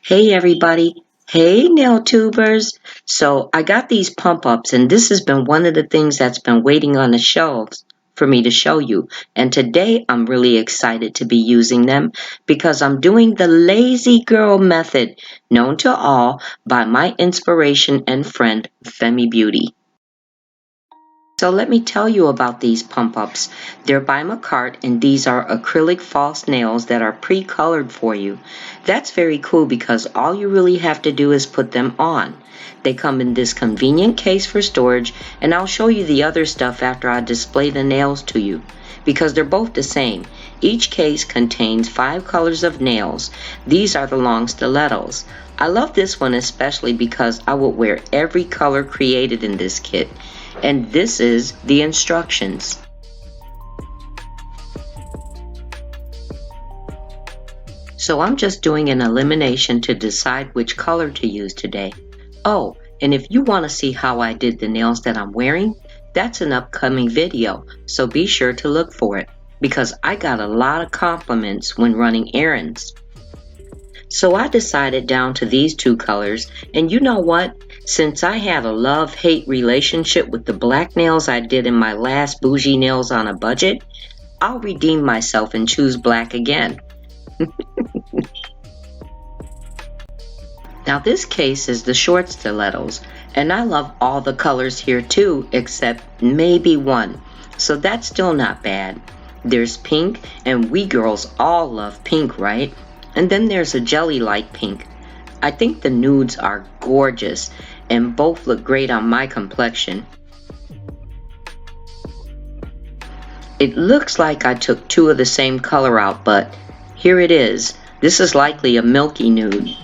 Hey everybody. Hey NailTubers. So I got these pump ups and this has been one of the things that's been waiting on the shelves for me to show you. And today I'm really excited to be using them because I'm doing the lazy girl method known to all by my inspiration and friend Femi Beauty. So let me tell you about these pump ups. They're by Makartt and these are acrylic false nails that are pre-colored for you. That's very cool because all you really have to do is put them on. They come in this convenient case for storage, and I'll show you the other stuff after I display the nails to you because they're both the same. Each case contains 5 colors of nails. These are the long stilettos. I love this one especially because I will wear every color created in this kit. And this is the instructions. So I'm just doing an elimination to decide which color to use today. Oh, and if you want to see how I did the nails that I'm wearing, that's an upcoming video, so be sure to look for it, because I got a lot of compliments when running errands. So I decided down to these 2 colors, and you know what? Since I had a love-hate relationship with the black nails I did in my last bougie nails on a budget, I'll redeem myself and choose black again. Now this case is the short stilettos, and I love all the colors here too, except maybe one, so that's still not bad. There's pink, and we girls all love pink, right? And then there's a jelly-like pink. I think the nudes are gorgeous, and both look great on my complexion. It looks like I took 2 of the same color out, but here it is. This is likely a milky nude.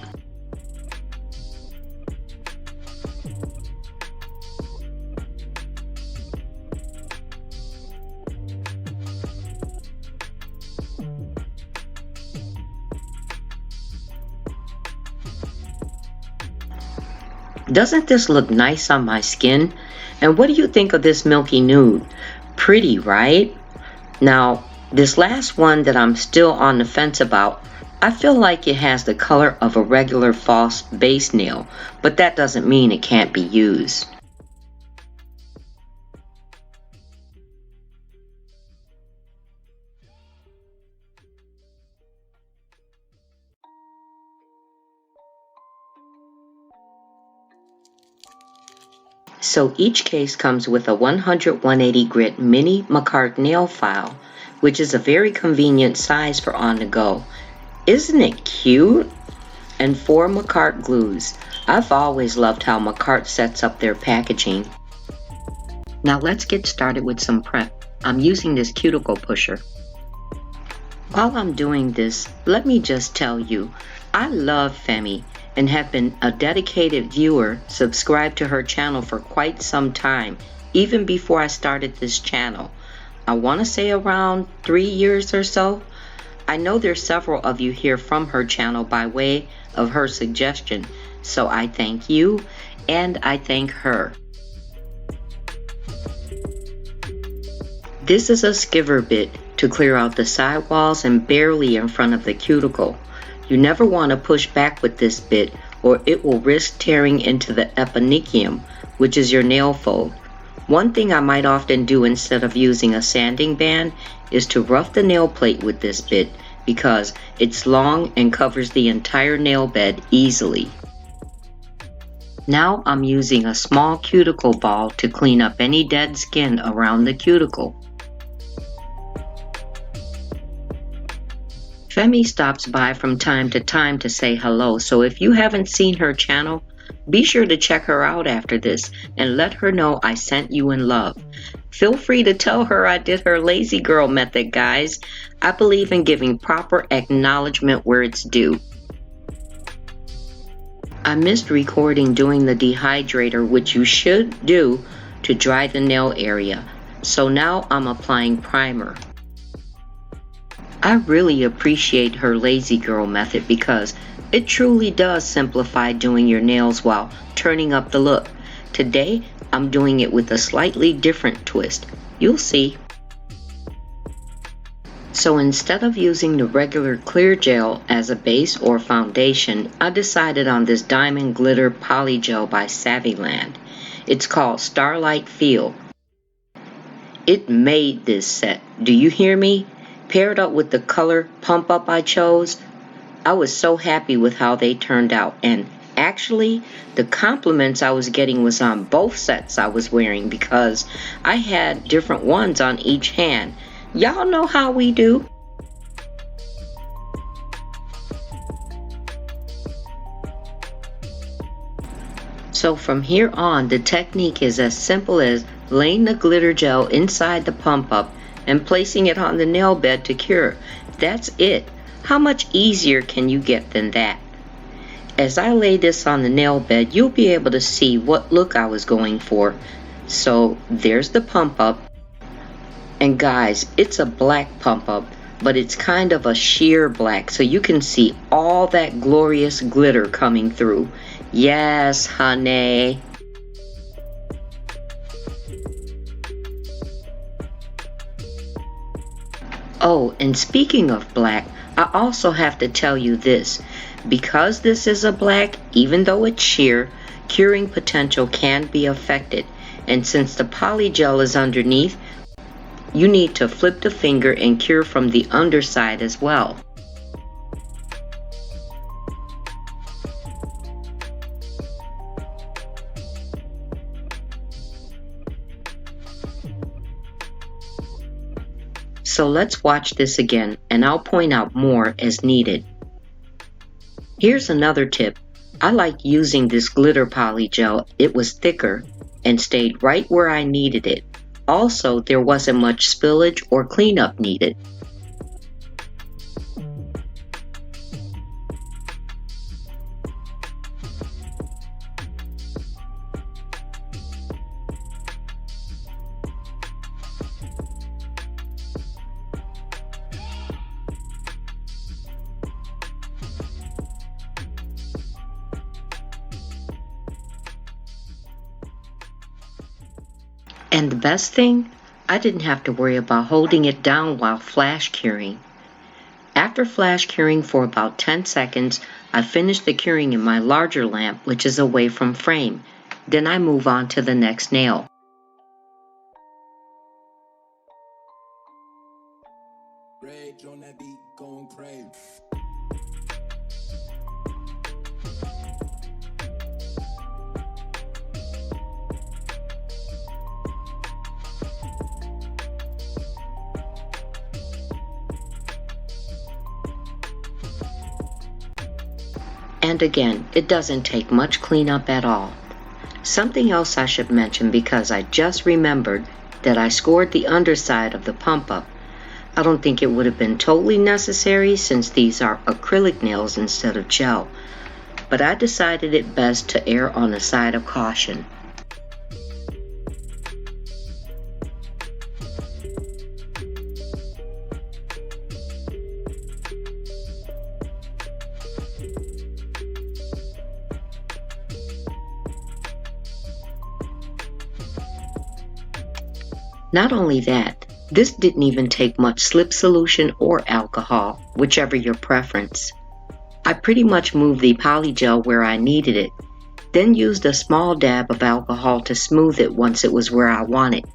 Doesn't this look nice on my skin? And what do you think of this milky nude? Pretty, right? Now, this last one that I'm still on the fence about, I feel like it has the color of a regular false base nail, but that doesn't mean it can't be used. So each case comes with a 100-180 grit mini Makartt nail file, which is a very convenient size for on the go. Isn't it cute? And 4 Makartt glues. I've always loved how Makartt sets up their packaging. Now let's get started with some prep. I'm using this cuticle pusher. While I'm doing this, let me just tell you, I love Femi and have been a dedicated viewer, subscribed to her channel for quite some time, even before I started this channel. I want to say around 3 years or so. I know there's several of you here from her channel by way of her suggestion, so I thank you and I thank her. This is a skiver bit to clear out the sidewalls and barely in front of the cuticle. You never want to push back with this bit or it will risk tearing into the eponychium, which is your nail fold. One thing I might often do instead of using a sanding band is to rough the nail plate with this bit because it's long and covers the entire nail bed easily. Now I'm using a small cuticle ball to clean up any dead skin around the cuticle. Femi stops by from time to time to say hello, so if you haven't seen her channel, be sure to check her out after this and let her know I sent you in love. Feel free to tell her I did her lazy girl method, guys. I believe in giving proper acknowledgement where it's due. I missed recording doing the dehydrator, which you should do to dry the nail area, so now I'm applying primer. I really appreciate her lazy girl method because it truly does simplify doing your nails while turning up the look. Today, I'm doing it with a slightly different twist. You'll see. So instead of using the regular clear gel as a base or foundation, I decided on this Diamond Glitter Polygel by Savvyland. It's called Starlight Feel. It made this set. Do you hear me? Paired up with the color pump up I chose, I was so happy with how they turned out, and actually the compliments I was getting was on both sets I was wearing because I had different ones on each hand. Y'all know how we do. So from here on, the technique is as simple as laying the glitter gel inside the pump up and placing it on the nail bed to cure. That's it. How much easier can you get than that? As I lay this on the nail bed, you'll be able to see what look I was going for. So there's the pump up. And guys, it's a black pump up, but it's kind of a sheer black, so you can see all that glorious glitter coming through. Yes, honey. Oh, and speaking of black, I also have to tell you this. Because this is a black, even though it's sheer, curing potential can be affected. And since the polygel is underneath, you need to flip the finger and cure from the underside as well. So let's watch this again, and I'll point out more as needed. Here's another tip. I like using this glitter polygel. It was thicker and stayed right where I needed it. Also, there wasn't much spillage or cleanup needed. And the best thing, I didn't have to worry about holding it down while flash curing. After flash curing for about 10 seconds, I finished the curing in my larger lamp, which is away from frame. Then I move on to the next nail. Rage on that beat, going crazy. And again, it doesn't take much cleanup at all. Something else I should mention because I just remembered that I scored the underside of the pump up. I don't think it would have been totally necessary since these are acrylic nails instead of gel, but I decided it best to err on the side of caution. Not only that, this didn't even take much slip solution or alcohol, whichever your preference. I pretty much moved the polygel where I needed it, then used a small dab of alcohol to smooth it once it was where I wanted.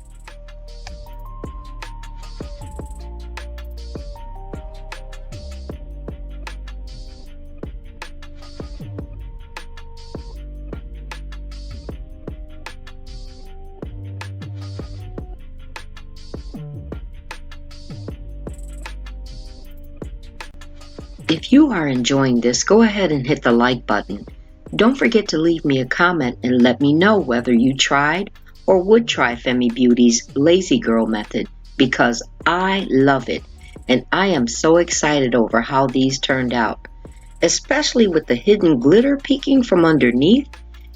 If you are enjoying this, go ahead and hit the like button. Don't forget to leave me a comment and let me know whether you tried or would try Femi Beauty's Lazy Girl method, because I love it and I am so excited over how these turned out. Especially with the hidden glitter peeking from underneath,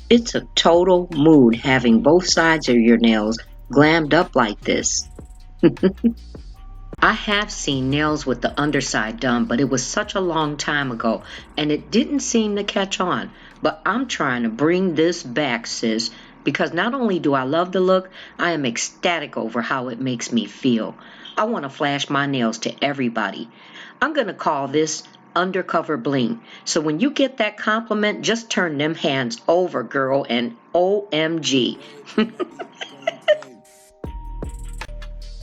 it's a total mood having both sides of your nails glammed up like this. I have seen nails with the underside done, but it was such a long time ago and it didn't seem to catch on. But I'm trying to bring this back, sis, because not only do I love the look, I am ecstatic over how it makes me feel. I want to flash my nails to everybody. I'm going to call this Undercover Bling. So when you get that compliment, just turn them hands over, girl, and OMG.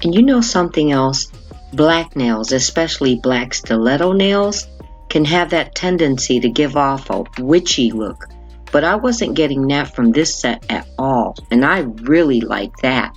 And you know something else? Black nails, especially black stiletto nails, can have that tendency to give off a witchy look. But I wasn't getting that from this set at all, and I really like that.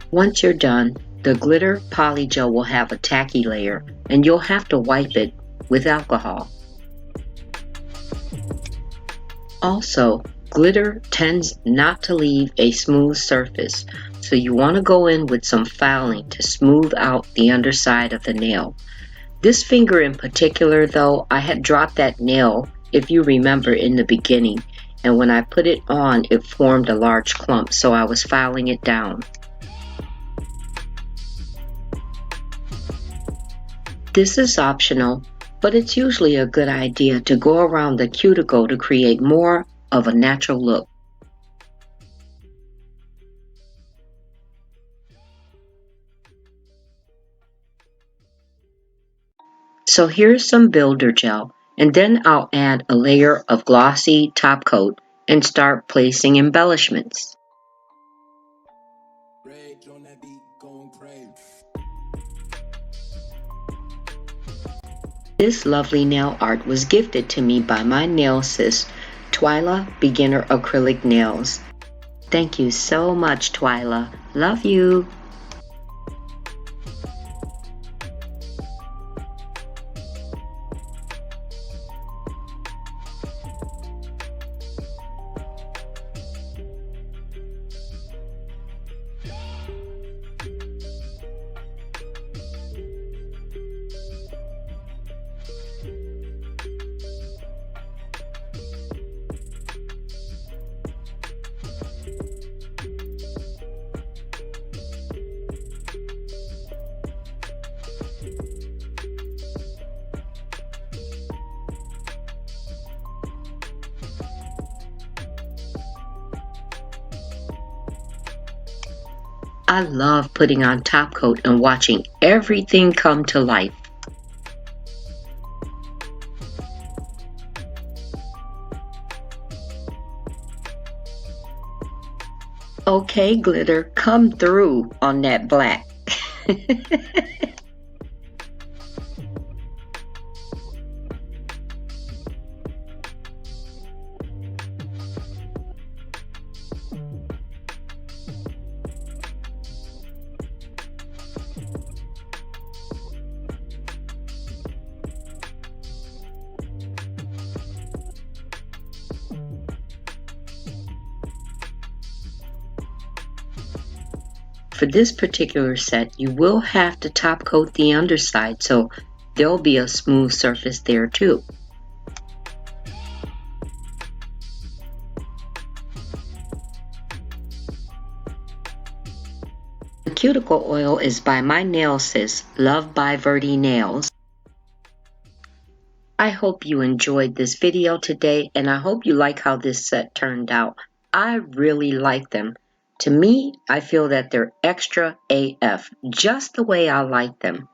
Once you're done, the glitter polygel will have a tacky layer, and you'll have to wipe it with alcohol. Also, glitter tends not to leave a smooth surface, so you want to go in with some filing to smooth out the underside of the nail. This finger in particular, though, I had dropped that nail, if you remember, in the beginning, and when I put it on, it formed a large clump, so I was filing it down. This is optional, but it's usually a good idea to go around the cuticle to create more of a natural look. So here's some builder gel, and then I'll add a layer of glossy top coat and start placing embellishments. This lovely nail art was gifted to me by my nail sis, Twyla Beginner Acrylic Nails. Thank you so much, Twyla. Love you. I love putting on top coat and watching everything come to life. Okay, glitter, come through on that black. For this particular set, you will have to top coat the underside, so there'll be a smooth surface there too. The cuticle oil is by my nail sis, Love by Verdi Nails. I hope you enjoyed this video today, and I hope you like how this set turned out. I really like them. To me, I feel that they're extra AF, just the way I like them.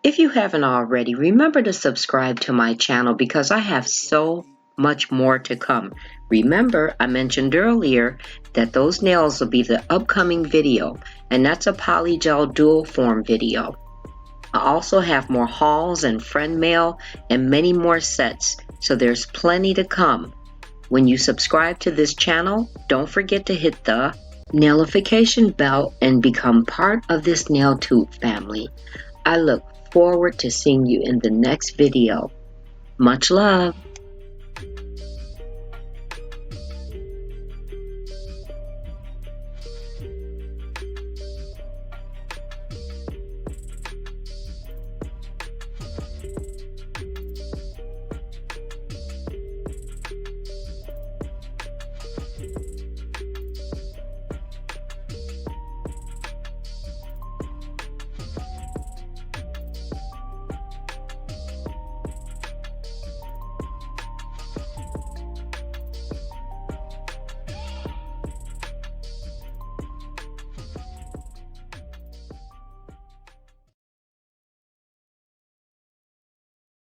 If you haven't already, remember to subscribe to my channel because I have so much more to come. Remember, I mentioned earlier that those nails will be the upcoming video, and that's a polygel dual form video. I also have more hauls and friend mail and many more sets, so there's plenty to come. When you subscribe to this channel, don't forget to hit the notification bell and become part of this NailTube family. I look forward to seeing you in the next video. Much love.